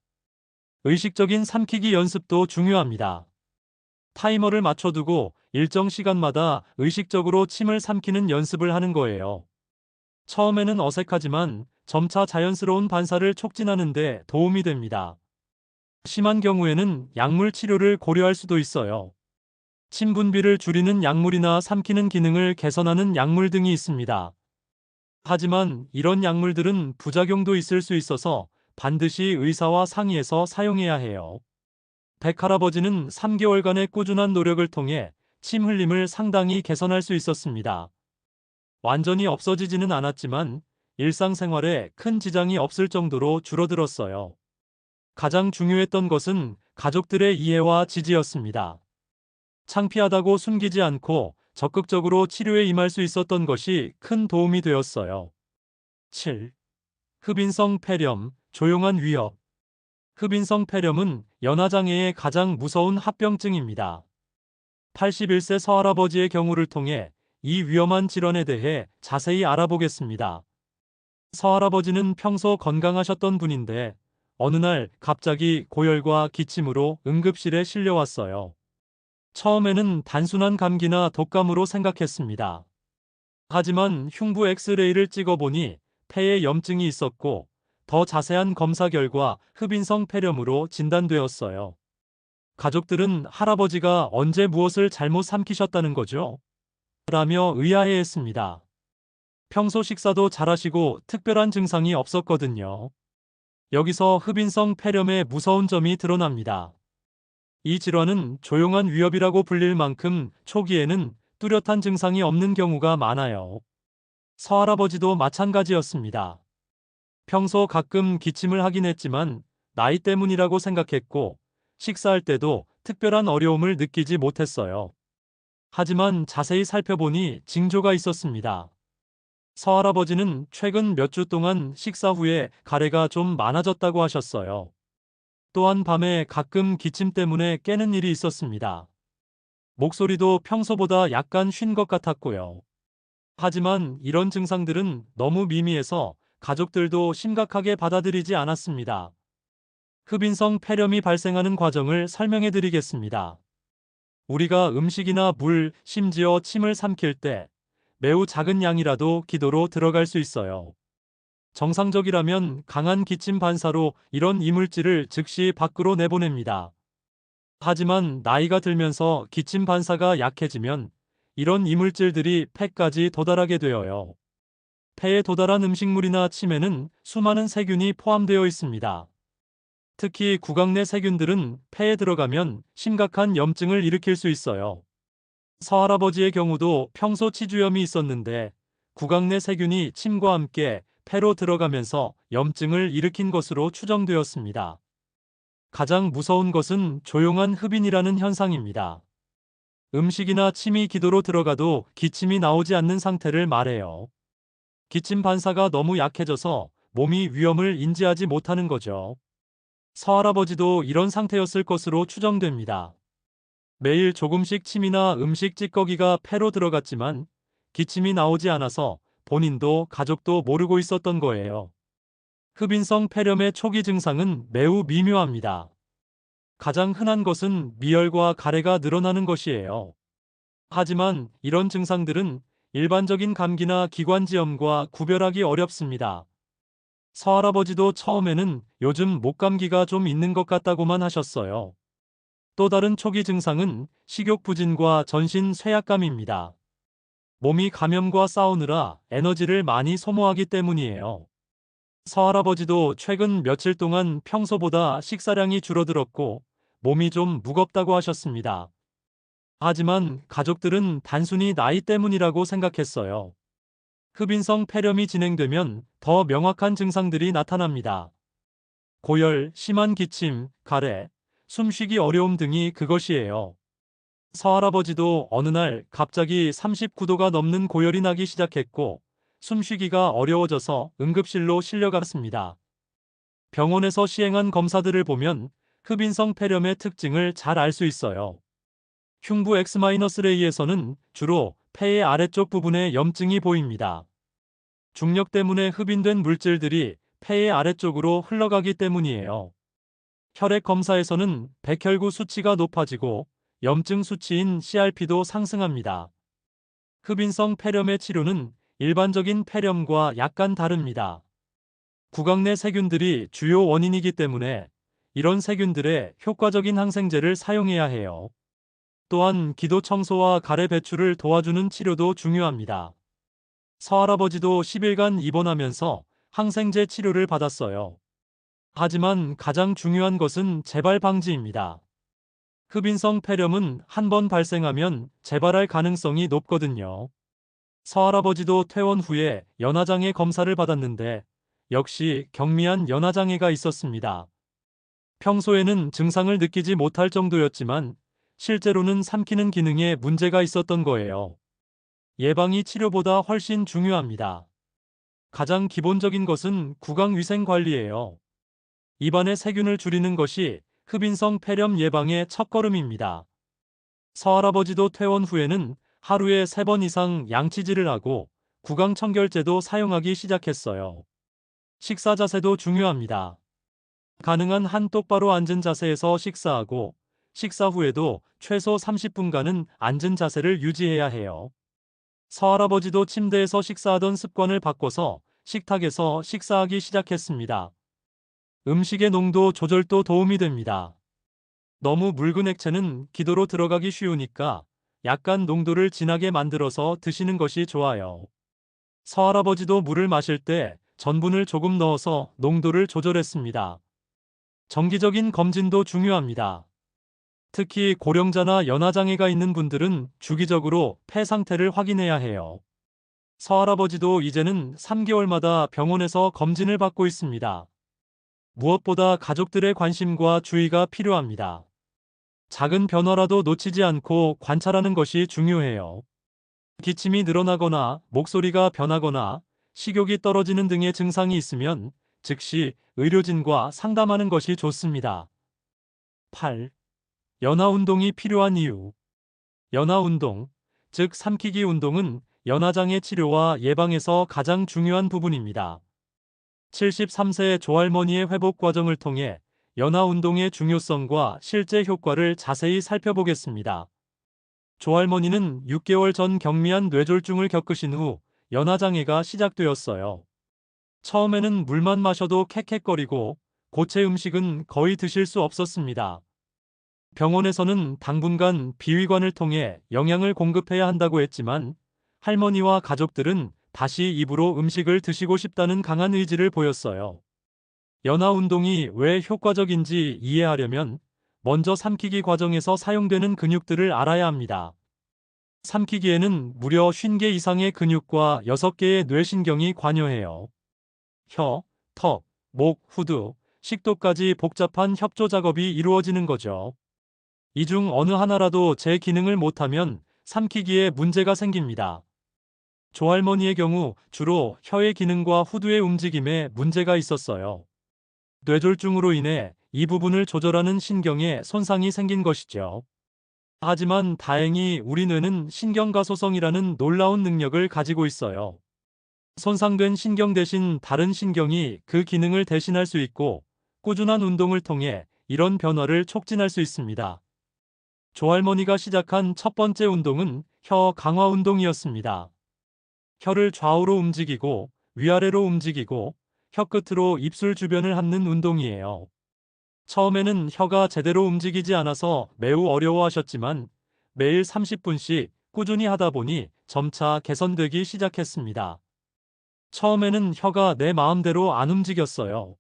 의식적인 삼키기 연습도 중요합니다. 타이머를 맞춰두고 일정 시간마다 의식적으로 침을 삼키는 연습을 하는 거예요. 처음에는 어색하지만 점차 자연스러운 반사를 촉진하는 데 도움이 됩니다. 심한 경우에는 약물 치료를 고려할 수도 있어요. 침 분비를 줄이는 약물이나 삼키는 기능을 개선하는 약물 등이 있습니다. 하지만 이런 약물들은 부작용도 있을 수 있어서 반드시 의사와 상의해서 사용해야 해요. 백할아버지는 3개월간의 꾸준한 노력을 통해 침 흘림을 상당히 개선할 수 있었습니다. 완전히 없어지지는 않았지만 일상생활에 큰 지장이 없을 정도로 줄어들었어요. 가장 중요했던 것은 가족들의 이해와 지지였습니다. 창피하다고 숨기지 않고 적극적으로 치료에 임할 수 있었던 것이 큰 도움이 되었어요. 7. 흡인성 폐렴, 조용한 위협. 흡인성 폐렴은 연화장애의 가장 무서운 합병증입니다. 81세 서할아버지의 경우를 통해 이 위험한 질환에 대해 자세히 알아보겠습니다. 서할아버지는 평소 건강하셨던 분인데 어느 날 갑자기 고열과 기침으로 응급실에 실려왔어요. 처음에는 단순한 감기나 독감으로 생각했습니다. 하지만 흉부 엑스레이를 찍어보니 폐에 염증이 있었고 더 자세한 검사 결과 흡인성 폐렴으로 진단되었어요. 가족들은 할아버지가 언제 무엇을 잘못 삼키셨다는 거죠? 라며 의아해했습니다. 평소 식사도 잘하시고 특별한 증상이 없었거든요. 여기서 흡인성 폐렴의 무서운 점이 드러납니다. 이 질환은 조용한 위협이라고 불릴 만큼 초기에는 뚜렷한 증상이 없는 경우가 많아요. 서할아버지도 마찬가지였습니다. 평소 가끔 기침을 하긴 했지만 나이 때문이라고 생각했고 식사할 때도 특별한 어려움을 느끼지 못했어요. 하지만 자세히 살펴보니 징조가 있었습니다. 서할아버지는 최근 몇 주 동안 식사 후에 가래가 좀 많아졌다고 하셨어요. 또한 밤에 가끔 기침 때문에 깨는 일이 있었습니다. 목소리도 평소보다 약간 쉰 것 같았고요. 하지만 이런 증상들은 너무 미미해서 가족들도 심각하게 받아들이지 않았습니다. 흡인성 폐렴이 발생하는 과정을 설명해 드리겠습니다. 우리가 음식이나 물, 심지어 침을 삼킬 때 매우 작은 양이라도 기도로 들어갈 수 있어요. 정상적이라면 강한 기침 반사로 이런 이물질을 즉시 밖으로 내보냅니다. 하지만 나이가 들면서 기침 반사가 약해지면 이런 이물질들이 폐까지 도달하게 되어요. 폐에 도달한 음식물이나 침에는 수많은 세균이 포함되어 있습니다. 특히 구강 내 세균들은 폐에 들어가면 심각한 염증을 일으킬 수 있어요. 서할아버지의 경우도 평소 치주염이 있었는데 구강 내 세균이 침과 함께 폐로 들어가면서 염증을 일으킨 것으로 추정되었습니다. 가장 무서운 것은 조용한 흡인이라는 현상입니다. 음식이나 침이 기도로 들어가도 기침이 나오지 않는 상태를 말해요. 기침 반사가 너무 약해져서 몸이 위험을 인지하지 못하는 거죠. 서할아버지도 이런 상태였을 것으로 추정됩니다. 매일 조금씩 침이나 음식 찌꺼기가 폐로 들어갔지만 기침이 나오지 않아서 본인도 가족도 모르고 있었던 거예요. 흡인성 폐렴의 초기 증상은 매우 미묘합니다. 가장 흔한 것은 미열과 가래가 늘어나는 것이에요. 하지만 이런 증상들은 일반적인 감기나 기관지염과 구별하기 어렵습니다. 서할아버지도 처음에는 요즘 목감기가 좀 있는 것 같다고만 하셨어요. 또 다른 초기 증상은 식욕부진과 전신 쇠약감입니다. 몸이 감염과 싸우느라 에너지를 많이 소모하기 때문이에요. 서할아버지도 최근 며칠 동안 평소보다 식사량이 줄어들었고 몸이 좀 무겁다고 하셨습니다. 하지만 가족들은 단순히 나이 때문이라고 생각했어요. 흡인성 폐렴이 진행되면 더 명확한 증상들이 나타납니다. 고열, 심한 기침, 가래, 숨쉬기 어려움 등이 그것이에요. 서할아버지도 어느 날 갑자기 39도가 넘는 고열이 나기 시작했고 숨쉬기가 어려워져서 응급실로 실려갔습니다. 병원에서 시행한 검사들을 보면 흡인성 폐렴의 특징을 잘 알 수 있어요. 흉부 X-레이에서는 주로 폐의 아래쪽 부분에 염증이 보입니다. 중력 때문에 흡인된 물질들이 폐의 아래쪽으로 흘러가기 때문이에요. 혈액 검사에서는 백혈구 수치가 높아지고 염증 수치인 CRP도 상승합니다. 흡인성 폐렴의 치료는 일반적인 폐렴과 약간 다릅니다. 구강 내 세균들이 주요 원인이기 때문에 이런 세균들의 효과적인 항생제를 사용해야 해요. 또한 기도 청소와 가래 배출을 도와주는 치료도 중요합니다. 서할아버지도 10일간 입원하면서 항생제 치료를 받았어요. 하지만 가장 중요한 것은 재발 방지입니다. 흡인성 폐렴은 한 번 발생하면 재발할 가능성이 높거든요. 서할아버지도 퇴원 후에 연화장애 검사를 받았는데 역시 경미한 연화장애가 있었습니다. 평소에는 증상을 느끼지 못할 정도였지만 실제로는 삼키는 기능에 문제가 있었던 거예요. 예방이 치료보다 훨씬 중요합니다. 가장 기본적인 것은 구강 위생 관리예요. 입안의 세균을 줄이는 것이 흡인성 폐렴 예방의 첫걸음입니다. 서할아버지도 퇴원 후에는 하루에 3번 이상 양치질을 하고 구강 청결제도 사용하기 시작했어요. 식사 자세도 중요합니다. 가능한 한 똑바로 앉은 자세에서 식사하고 식사 후에도 최소 30분간은 앉은 자세를 유지해야 해요. 서할아버지도 침대에서 식사하던 습관을 바꿔서 식탁에서 식사하기 시작했습니다. 음식의 농도 조절도 도움이 됩니다. 너무 묽은 액체는 기도로 들어가기 쉬우니까 약간 농도를 진하게 만들어서 드시는 것이 좋아요. 서할아버지도 물을 마실 때 전분을 조금 넣어서 농도를 조절했습니다. 정기적인 검진도 중요합니다. 특히 고령자나 연화장애가 있는 분들은 주기적으로 폐 상태를 확인해야 해요. 서할아버지도 이제는 3개월마다 병원에서 검진을 받고 있습니다. 무엇보다 가족들의 관심과 주의가 필요합니다. 작은 변화라도 놓치지 않고 관찰하는 것이 중요해요. 기침이 늘어나거나 목소리가 변하거나 식욕이 떨어지는 등의 증상이 있으면 즉시 의료진과 상담하는 것이 좋습니다. 8. 연화 운동이 필요한 이유. 연화 운동, 즉 삼키기 운동은 연화장애 치료와 예방에서 가장 중요한 부분입니다. 73세 조할머니의 회복 과정을 통해 연화 운동의 중요성과 실제 효과를 자세히 살펴보겠습니다. 조할머니는 6개월 전 경미한 뇌졸중을 겪으신 후 연하장애가 시작되었어요. 처음에는 물만 마셔도 캑캑거리고 고체 음식은 거의 드실 수 없었습니다. 병원에서는 당분간 비위관을 통해 영양을 공급해야 한다고 했지만 할머니와 가족들은 다시 입으로 음식을 드시고 싶다는 강한 의지를 보였어요. 연화 운동이 왜 효과적인지 이해하려면 먼저 삼키기 과정에서 사용되는 근육들을 알아야 합니다. 삼키기에는 무려 50개 이상의 근육과 6개의 뇌신경이 관여해요. 혀, 턱, 목, 후두, 식도까지 복잡한 협조 작업이 이루어지는 거죠. 이 중 어느 하나라도 제 기능을 못하면 삼키기에 문제가 생깁니다. 조할머니의 경우 주로 혀의 기능과 후두의 움직임에 문제가 있었어요. 뇌졸중으로 인해 이 부분을 조절하는 신경에 손상이 생긴 것이죠. 하지만 다행히 우리 뇌는 신경가소성이라는 놀라운 능력을 가지고 있어요. 손상된 신경 대신 다른 신경이 그 기능을 대신할 수 있고 꾸준한 운동을 통해 이런 변화를 촉진할 수 있습니다. 조할머니가 시작한 첫 번째 운동은 혀 강화 운동이었습니다. 혀를 좌우로 움직이고 위아래로 움직이고 혀 끝으로 입술 주변을 핥는 운동이에요. 처음에는 혀가 제대로 움직이지 않아서 매우 어려워하셨지만 매일 30분씩 꾸준히 하다 보니 점차 개선되기 시작했습니다. 처음에는 혀가 내 마음대로 안 움직였어요.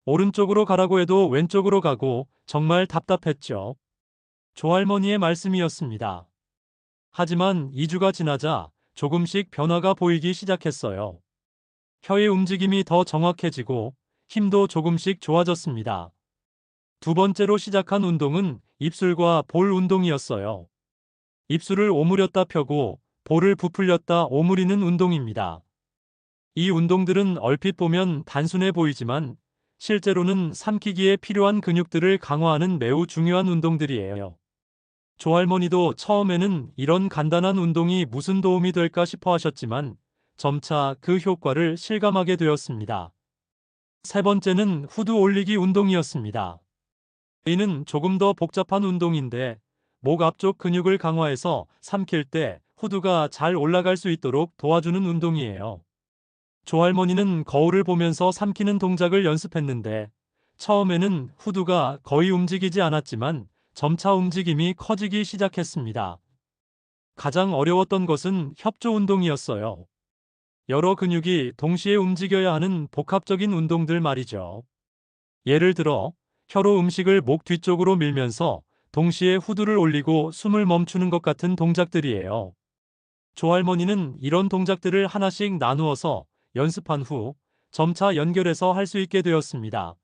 오른쪽으로 가라고 해도 왼쪽으로 가고 정말 답답했죠. 조할머니의 말씀이었습니다. 하지만 2주가 지나자 조금씩 변화가 보이기 시작했어요. 혀의 움직임이 더 정확해지고 힘도 조금씩 좋아졌습니다. 두 번째로 시작한 운동은 입술과 볼 운동이었어요. 입술을 오므렸다 펴고 볼을 부풀렸다 오므리는 운동입니다. 이 운동들은 얼핏 보면 단순해 보이지만 실제로는 삼키기에 필요한 근육들을 강화하는 매우 중요한 운동들이에요. 조할머니도 처음에는 이런 간단한 운동이 무슨 도움이 될까 싶어 하셨지만 점차 그 효과를 실감하게 되었습니다. 세 번째는 후두 올리기 운동이었습니다. 이는 조금 더 복잡한 운동인데 목 앞쪽 근육을 강화해서 삼킬 때 후두가 잘 올라갈 수 있도록 도와주는 운동이에요. 조할머니는 거울을 보면서 삼키는 동작을 연습했는데 처음에는 후두가 거의 움직이지 않았지만 점차 움직임이 커지기 시작했습니다. 가장 어려웠던 것은 협조 운동이었어요. 여러 근육이 동시에 움직여야 하는 복합적인 운동들 말이죠. 예를 들어 혀로 음식을 목 뒤쪽으로 밀면서 동시에 후두를 올리고 숨을 멈추는 것 같은 동작들이에요. 조할머니는 이런 동작들을 하나씩 나누어서 연습한 후 점차 연결해서 할 수 있게 되었습니다.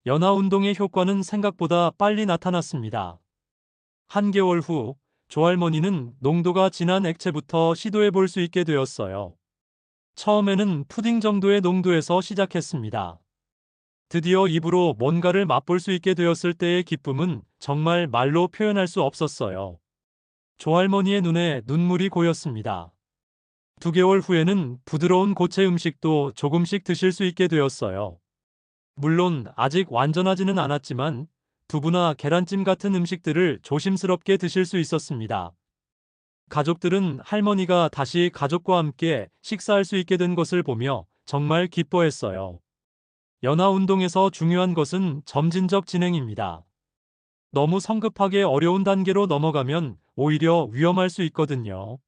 연화 운동의 효과는 생각보다 빨리 나타났습니다. 한 개월 후 조할머니는 농도가 진한 액체부터 시도해 볼 수 있게 되었어요. 처음에는 푸딩 정도의 농도에서 시작했습니다. 드디어 입으로 뭔가를 맛볼 수 있게 되었을 때의 기쁨은 정말 말로 표현할 수 없었어요. 조할머니의 눈에 눈물이 고였습니다. 2개월 후에는 부드러운 고체 음식도 조금씩 드실 수 있게 되었어요. 물론 아직 완전하지는 않았지만 두부나 계란찜 같은 음식들을 조심스럽게 드실 수 있었습니다. 가족들은 할머니가 다시 가족과 함께 식사할 수 있게 된 것을 보며 정말 기뻐했어요. 연화 운동에서 중요한 것은 점진적 진행입니다. 너무 성급하게 어려운 단계로 넘어가면 오히려 위험할 수 있거든요.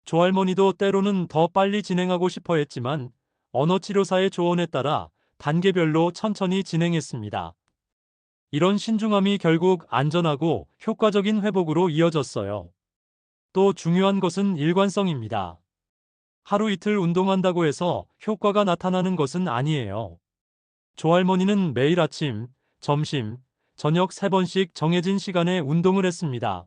조할머니도 때로는 더 빨리 진행하고 싶어 했지만 언어치료사의 조언에 따라 단계별로 천천히 진행했습니다. 이런 신중함이 결국 안전하고 효과적인 회복으로 이어졌어요. 또 중요한 것은 일관성입니다. 하루 이틀 운동한다고 해서 효과가 나타나는 것은 아니에요. 조할머니는 매일 아침, 점심, 저녁 3번씩 정해진 시간에 운동을 했습니다.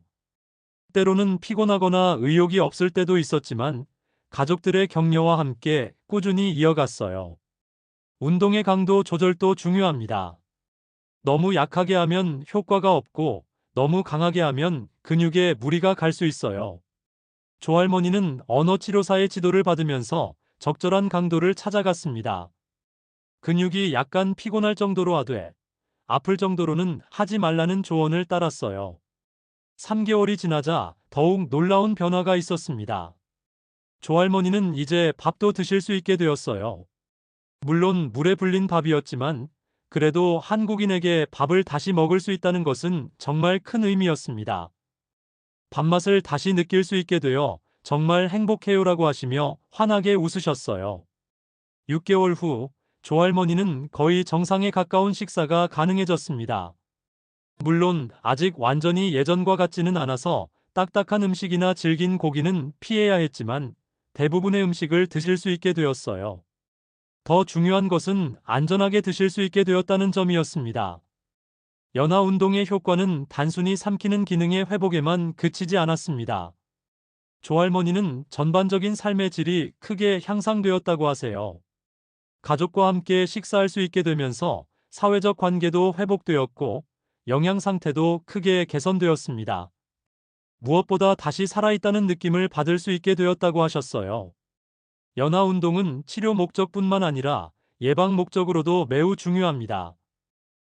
때로는 피곤하거나 의욕이 없을 때도 있었지만 가족들의 격려와 함께 꾸준히 이어갔어요. 운동의 강도 조절도 중요합니다. 너무 약하게 하면 효과가 없고 너무 강하게 하면 근육에 무리가 갈 수 있어요. 조할머니는 언어치료사의 지도를 받으면서 적절한 강도를 찾아갔습니다. 근육이 약간 피곤할 정도로 하되 아플 정도로는 하지 말라는 조언을 따랐어요. 3개월이 지나자 더욱 놀라운 변화가 있었습니다. 조할머니는 이제 밥도 드실 수 있게 되었어요. 물론 물에 불린 밥이었지만 그래도 한국인에게 밥을 다시 먹을 수 있다는 것은 정말 큰 의미였습니다. 밥맛을 다시 느낄 수 있게 되어 정말 행복해요라고 하시며 환하게 웃으셨어요. 6개월 후 조할머니는 거의 정상에 가까운 식사가 가능해졌습니다. 물론 아직 완전히 예전과 같지는 않아서 딱딱한 음식이나 질긴 고기는 피해야 했지만 대부분의 음식을 드실 수 있게 되었어요. 더 중요한 것은 안전하게 드실 수 있게 되었다는 점이었습니다. 연하 운동의 효과는 단순히 삼키는 기능의 회복에만 그치지 않았습니다. 조할머니는 전반적인 삶의 질이 크게 향상되었다고 하세요. 가족과 함께 식사할 수 있게 되면서 사회적 관계도 회복되었고 영양 상태도 크게 개선되었습니다. 무엇보다 다시 살아있다는 느낌을 받을 수 있게 되었다고 하셨어요. 연하 운동은 치료 목적뿐만 아니라 예방 목적으로도 매우 중요합니다.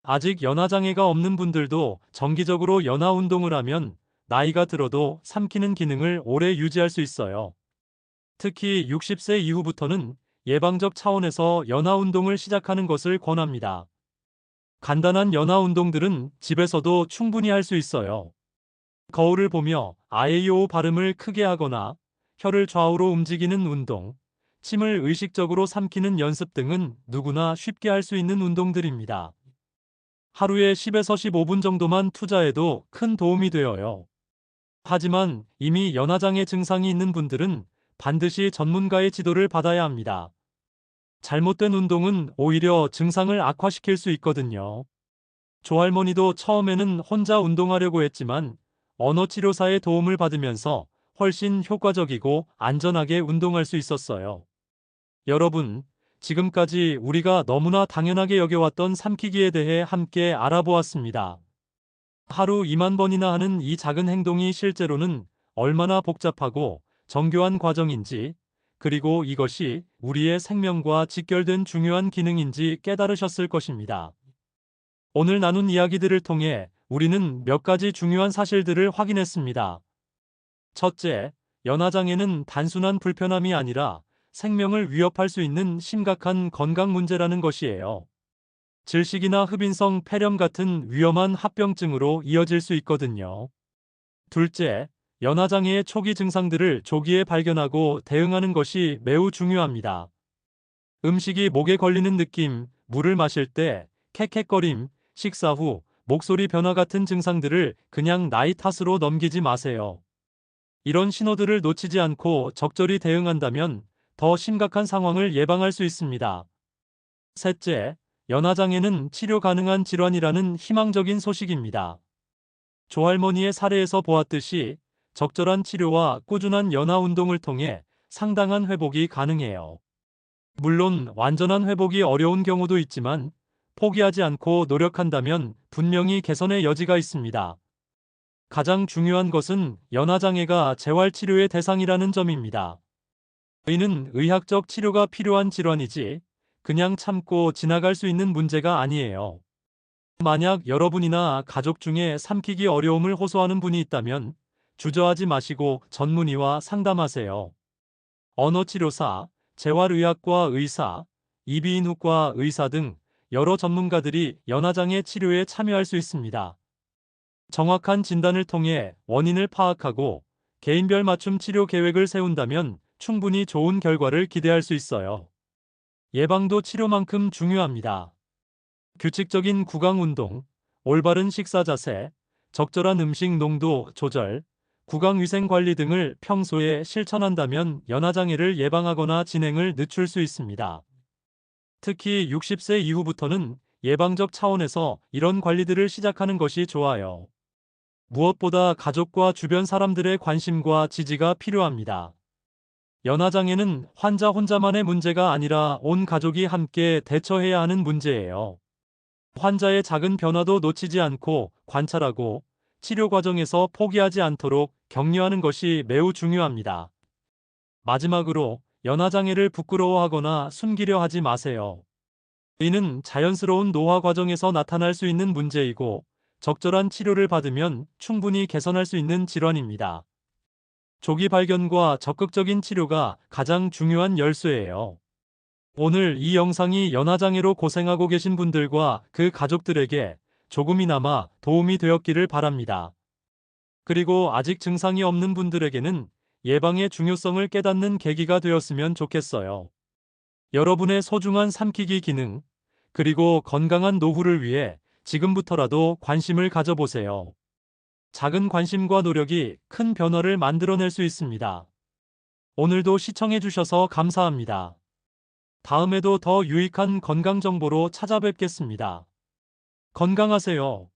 아직 연하 장애가 없는 분들도 정기적으로 연하 운동을 하면 나이가 들어도 삼키는 기능을 오래 유지할 수 있어요. 특히 60세 이후부터는 예방적 차원에서 연하 운동을 시작하는 것을 권합니다. 간단한 연하 운동들은 집에서도 충분히 할 수 있어요. 거울을 보며 아에이오 발음을 크게 하거나 혀를 좌우로 움직이는 운동, 침을 의식적으로 삼키는 연습 등은 누구나 쉽게 할 수 있는 운동들입니다. 하루에 10에서 15분 정도만 투자해도 큰 도움이 되어요. 하지만 이미 연하장애 증상이 있는 분들은 반드시 전문가의 지도를 받아야 합니다. 잘못된 운동은 오히려 증상을 악화시킬 수 있거든요. 조할머니도 처음에는 혼자 운동하려고 했지만 언어치료사의 도움을 받으면서 훨씬 효과적이고 안전하게 운동할 수 있었어요. 여러분, 지금까지 우리가 너무나 당연하게 여겨왔던 삼키기에 대해 함께 알아보았습니다. 하루 2만 번이나 하는 이 작은 행동이 실제로는 얼마나 복잡하고 정교한 과정인지, 그리고 이것이 우리의 생명과 직결된 중요한 기능인지 깨달으셨을 것입니다. 오늘 나눈 이야기들을 통해 우리는 몇 가지 중요한 사실들을 확인했습니다. 첫째, 연하장애는 단순한 불편함이 아니라 생명을 위협할 수 있는 심각한 건강 문제라는 것이에요. 질식이나 흡인성 폐렴 같은 위험한 합병증으로 이어질 수 있거든요. 둘째, 연하장애의 초기 증상들을 조기에 발견하고 대응하는 것이 매우 중요합니다. 음식이 목에 걸리는 느낌, 물을 마실 때 캑캑거림, 식사 후 목소리 변화 같은 증상들을 그냥 나이 탓으로 넘기지 마세요. 이런 신호들을 놓치지 않고 적절히 대응한다면 더 심각한 상황을 예방할 수 있습니다. 셋째, 연하장애는 치료 가능한 질환이라는 희망적인 소식입니다. 조할머니의 사례에서 보았듯이 적절한 치료와 꾸준한 연하 운동을 통해 상당한 회복이 가능해요. 물론 완전한 회복이 어려운 경우도 있지만 포기하지 않고 노력한다면 분명히 개선의 여지가 있습니다. 가장 중요한 것은 연하장애가 재활치료의 대상이라는 점입니다. 이는 의학적 치료가 필요한 질환이지 그냥 참고 지나갈 수 있는 문제가 아니에요. 만약 여러분이나 가족 중에 삼키기 어려움을 호소하는 분이 있다면 주저하지 마시고 전문의와 상담하세요. 언어치료사, 재활의학과 의사, 이비인후과 의사 등 여러 전문가들이 연하장애 치료에 참여할 수 있습니다. 정확한 진단을 통해 원인을 파악하고 개인별 맞춤 치료 계획을 세운다면 충분히 좋은 결과를 기대할 수 있어요. 예방도 치료만큼 중요합니다. 규칙적인 구강 운동, 올바른 식사 자세, 적절한 음식 농도 조절, 구강 위생 관리 등을 평소에 실천한다면 연하장애를 예방하거나 진행을 늦출 수 있습니다. 특히 60세 이후부터는 예방적 차원에서 이런 관리들을 시작하는 것이 좋아요. 무엇보다 가족과 주변 사람들의 관심과 지지가 필요합니다. 연하장애는 환자 혼자만의 문제가 아니라 온 가족이 함께 대처해야 하는 문제예요. 환자의 작은 변화도 놓치지 않고 관찰하고 치료 과정에서 포기하지 않도록 격려하는 것이 매우 중요합니다. 마지막으로 연하장애를 부끄러워하거나 숨기려 하지 마세요. 이는 자연스러운 노화 과정에서 나타날 수 있는 문제이고 적절한 치료를 받으면 충분히 개선할 수 있는 질환입니다. 조기 발견과 적극적인 치료가 가장 중요한 열쇠예요. 오늘 이 영상이 연하장애로 고생하고 계신 분들과 그 가족들에게 조금이나마 도움이 되었기를 바랍니다. 그리고 아직 증상이 없는 분들에게는 예방의 중요성을 깨닫는 계기가 되었으면 좋겠어요. 여러분의 소중한 삼키기 기능, 그리고 건강한 노후를 위해 지금부터라도 관심을 가져보세요. 작은 관심과 노력이 큰 변화를 만들어낼 수 있습니다. 오늘도 시청해주셔서 감사합니다. 다음에도 더 유익한 건강 정보로 찾아뵙겠습니다. 건강하세요.